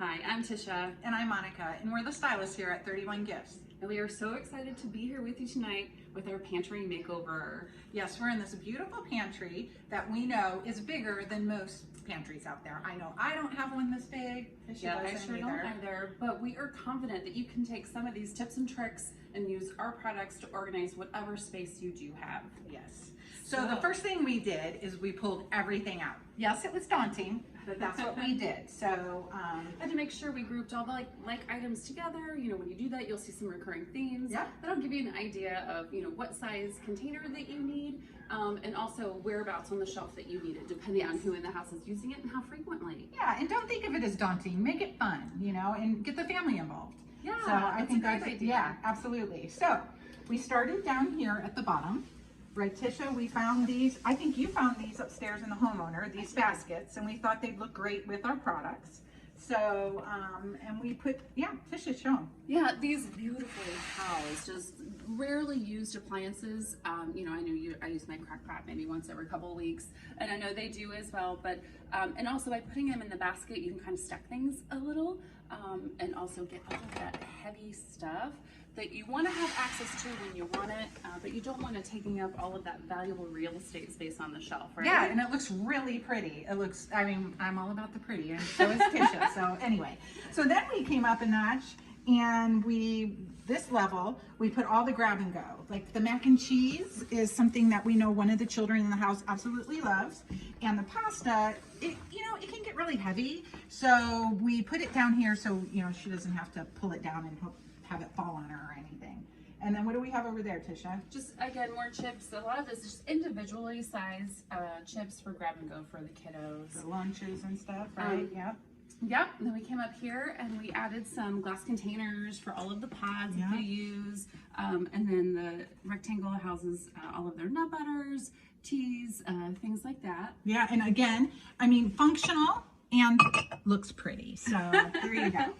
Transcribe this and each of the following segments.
Hi, I'm Tisha. And I'm Monica, and we're the stylists here at 31 Gifts. And we are so excited to be here with you tonight with our pantry makeover. Yes, we're in this beautiful pantry that we know is bigger than most pantries out there. I know I don't have one this big. I sure don't either. But we are confident that you can take some of these tips and tricks and use our products to organize whatever space you do have. Yes. So the first thing we did is we pulled everything out. Yes, it was daunting, but that's what we did. So and to make sure we grouped all the like items together. You know, when you do that, you'll see some recurring themes. Yeah. That'll give you an idea of, you know, what size container that you need, and also whereabouts on the shelf that you need it, depending on who in the house is using it and how frequently. Yeah, and don't think of it as daunting. Make it fun, you know, and get the family involved. Yeah, so I think that's a great idea. Yeah, absolutely. So we started down here at the bottom. Right, Tisha, we found these, I think you found these upstairs in the homeowner, these baskets, and we thought they'd look great with our products. So, and we put, yeah, Tisha, show them. Yeah, these beautifully housed, just rarely used appliances. You know, I use my crock pot maybe once every couple of weeks, and I know they do as well, but, and also by putting them in the basket, you can kind of stack things a little, and also get all of that heavy stuff that you want to have access to when you want it, but you don't want it taking up all of that valuable real estate space on the shelf, right? Yeah, and it looks really pretty. It looks, I mean, I'm all about the pretty, and so is Tisha. So anyway, so then we came up a notch, and this level, we put all the grab and go. Like the mac and cheese is something that we know one of the children in the house absolutely loves, and the pasta, it can get really heavy, so we put it down here so, you know, she doesn't have to pull it down and have it fall on her or anything. And then what do we have over there, Tisha? Just, again, more chips. A lot of this is just individually sized chips for grab and go for the kiddos. The lunches and stuff, right? Yep. Yep. And then we came up here and we added some glass containers for all of the pods that they use. And then the rectangle houses all of their nut butters, teas, things like that. Yeah, and again, I mean, functional and looks pretty. So there you go.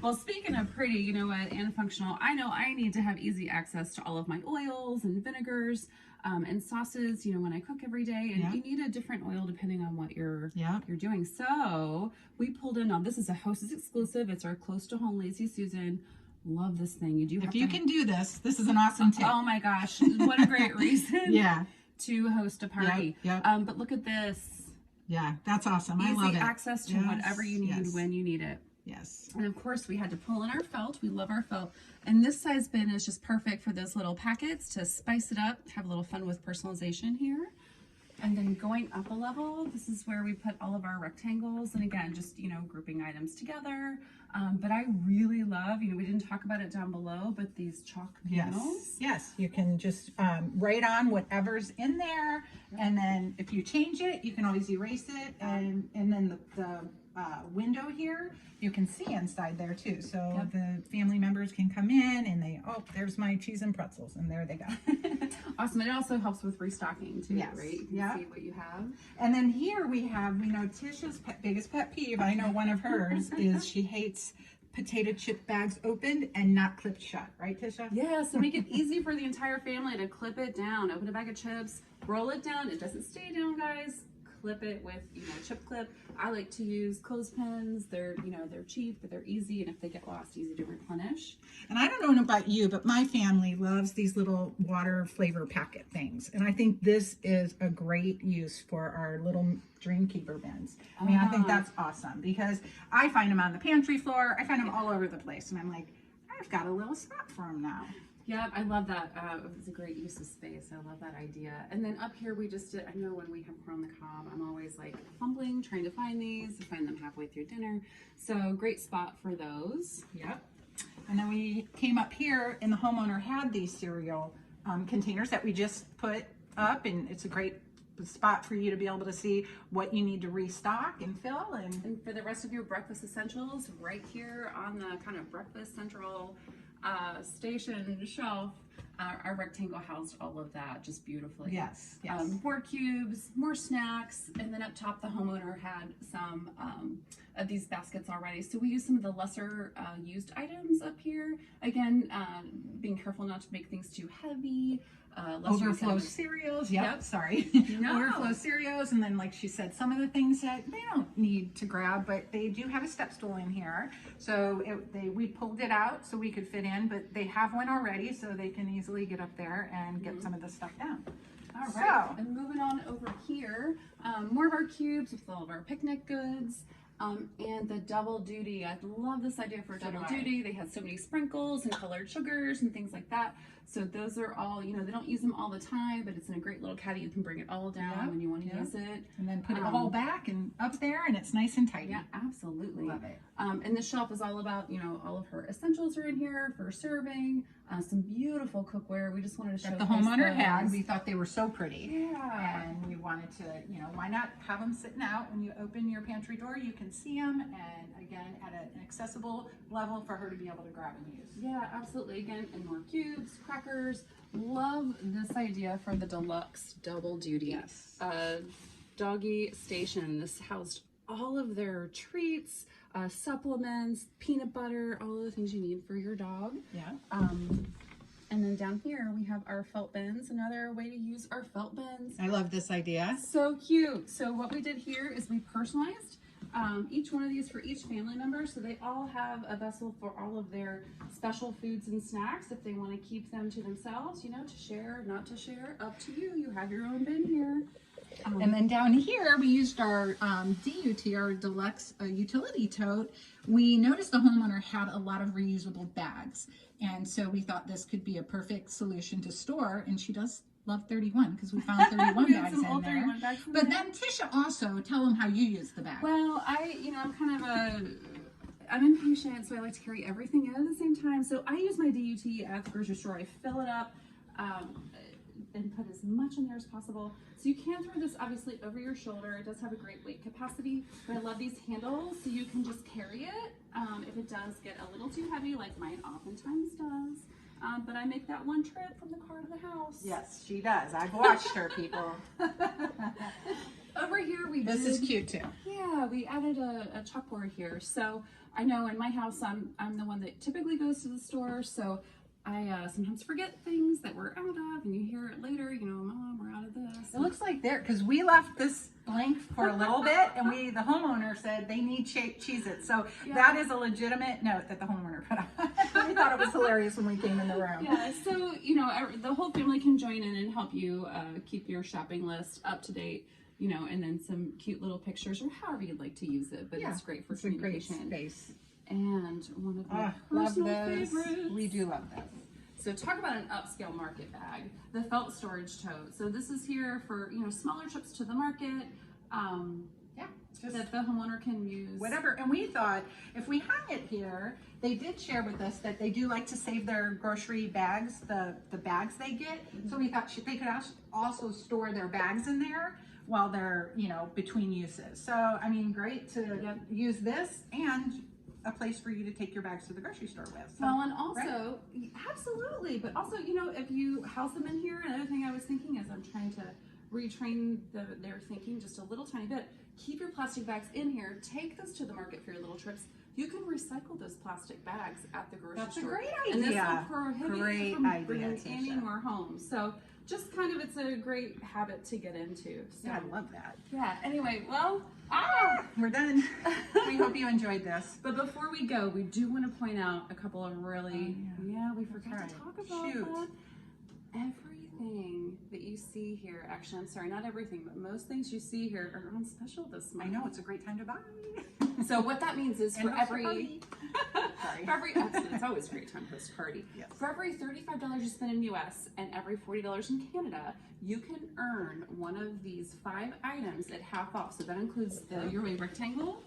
Well, speaking of pretty, you know what, and functional, I know I need to have easy access to all of my oils and vinegars and sauces, you know, when I cook every day, and you need a different oil depending on what you're doing. So we pulled in, this is a Hostess exclusive. It's our close to home Lazy Susan. Love this thing. You do have if you can do this is an awesome tip. Oh my gosh, what a great reason to host a party. But look at this. Yeah, that's awesome. I love it. Easy access to whatever you need when you need it. Yes. And of course we had to pull in our felt. We love our felt. And this size bin is just perfect for those little packets to spice it up, have a little fun with personalization here. And then going up a level, this is where we put all of our rectangles. And again, just, you know, grouping items together. But I really love, you know, we didn't talk about it down below, but these chalk panels. Yes, you can just write on whatever's in there. And then if you change it, you can always erase it. And then the window here, you can see inside there too. So the family members can come in and there's my cheese and pretzels, and there they go. Awesome. It also helps with restocking too, right? You can see what you have. And then here we have, we know Tisha's biggest pet peeve, I know one of hers, is she hates potato chip bags opened and not clipped shut, right, Tisha? Yeah, so make it easy for the entire family to clip it down. Open a bag of chips, roll it down. It doesn't stay down, guys. Clip it with, you know, chip clip. I like to use clothespins. They're, you know, they're cheap, but they're easy, and if they get lost, easy to replenish. And I don't know about you, but my family loves these little water flavor packet things, and I think this is a great use for our little dream keeper bins. I mean, I think that's awesome because I find them on the pantry floor. I find them all over the place, and I'm like, I've got a little spot for them now. Yeah, I love that. It's a great use of space. I love that idea. And then up here, we just did, I know when we have corn on the cob, I'm always like fumbling, trying to find these, find them halfway through dinner. So great spot for those. Yep. And then we came up here and the homeowner had these cereal containers that we just put up, and it's a great spot for you to be able to see what you need to restock and fill. And for the rest of your breakfast essentials, right here on the kind of breakfast central station shelf, Our rectangle housed all of that just beautifully. Yes, yes. More cubes, more snacks, and then up top the homeowner had some of these baskets already. So we used some of the lesser used items up here. Again, being careful not to make things too heavy. Overflow cereals. Yep. Sorry. No. Overflow cereals, and then like she said, some of the things that they don't need to grab, but they do have a step stool in here. So we pulled it out so we could fit in, but they have one already, so they can easily get up there and get some of the stuff down. All right. And moving on over here, more of our cubes with all of our picnic goods. And the double duty. I love this idea for double duty. They had so many sprinkles and colored sugars and things like that. So those are all, you know, they don't use them all the time, but it's in a great little caddy. You can bring it all down when you want to use it. And then put it all back and up there, and it's nice and tidy. Yeah, absolutely. Love it. And the shelf is all about, you know, all of her essentials are in here for serving. Some beautiful cookware. We just wanted to show the homeowner had. We thought they were so pretty. Yeah. And we wanted to, you know, why not have them sitting out when you open your pantry door? You can see them, and again, at an accessible level for her to be able to grab and use. Yeah, absolutely. Again, and more cubes, crackers. Love this idea for the deluxe double duty. Yes. Doggy station. This housed all of their treats, supplements, peanut butter, all of the things you need for your dog. Yeah. And then down here we have our felt bins. Another way to use our felt bins. I love this idea. So cute. So what we did here is we personalized each one of these for each family member, so they all have a vessel for all of their special foods and snacks. If they want to keep them to themselves, you know, to share, not to share, up to you. You have your own bin here. And then down here, we used our DUT, our deluxe utility tote. We noticed the homeowner had a lot of reusable bags. And so we thought this could be a perfect solution to store. And she does love 31 because we found 31 bags in there. 31 bags in but there. then Tisha also, tell them how you use the bag. Well, I'm kind of I'm impatient, so I like to carry everything in at the same time. So I use my DUT at the grocery store. I fill it up and put as much in there as possible. So you can throw this obviously over your shoulder. It does have a great weight capacity, but I love these handles so you can just carry it if it does get a little too heavy, like mine oftentimes does. But I make that one trip from the car to the house. Yes, she does. I've watched her, people. Over here This is cute too. Yeah, we added a chalkboard here. So I know in my house, I'm the one that typically goes to the store. So I sometimes forget things that we're out of, and you hear it later, you know, Mom, we're out of this. It looks like there, because we left this blank for a little bit, and the homeowner said they need Cheez-Its. So that is a legitimate note that the homeowner put on. We thought it was hilarious when we came in the room. Yeah, so, you know, the whole family can join in and help you keep your shopping list up to date, you know, and then some cute little pictures or however you'd like to use it, but it's great for communication. A great space. And one of my personal favorites. We do love this. So talk about an upscale market bag, the felt storage tote. So this is here for, you know, smaller trips to the market. That the homeowner can use. Whatever. And we thought if we hung it here, they did share with us that they do like to save their grocery bags, the bags they get. So we thought they could also store their bags in there while they're, you know, between uses. So, I mean, great to use this and a place for you to take your bags to the grocery store with. So, well, and also, absolutely, but also, you know, if you house them in here, another thing I was thinking is I'm trying to retrain their thinking just a little tiny bit. Keep your plastic bags in here. Take those to the market for your little trips. You can recycle those plastic bags at the grocery store. That's a great idea. And this will prohibit you from bringing any more home. So just kind of, it's a great habit to get into. So, yeah, I love that. Yeah, anyway, well, we're done. We hope you enjoyed this. But before we go, we do want to point out a couple of really, we forgot to talk about that. Everything that you see here, actually, I'm sorry, not everything, but most things you see here are on special this month. I know, it's a great time to buy. So what that means is for every it's always a great time to host a party. Yes. For every $35 you spend in US and every $40 in Canada, you can earn one of these 5 items at half off. So that includes the Your Way rectangle,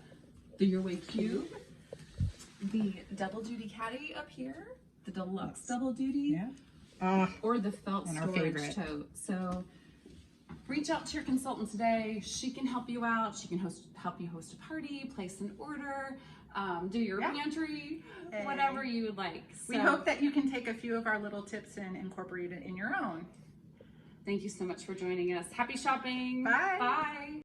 the Your Way cube, the double duty caddy up here, the deluxe double duty, or the felt storage tote. So reach out to your consultant today. She can help you out. She can help you host a party, place an order. do your Yeah. pantry, whatever you would like. We hope that you can take a few of our little tips and incorporate it in your own. Thank you so much for joining us. Happy shopping. Bye. Bye.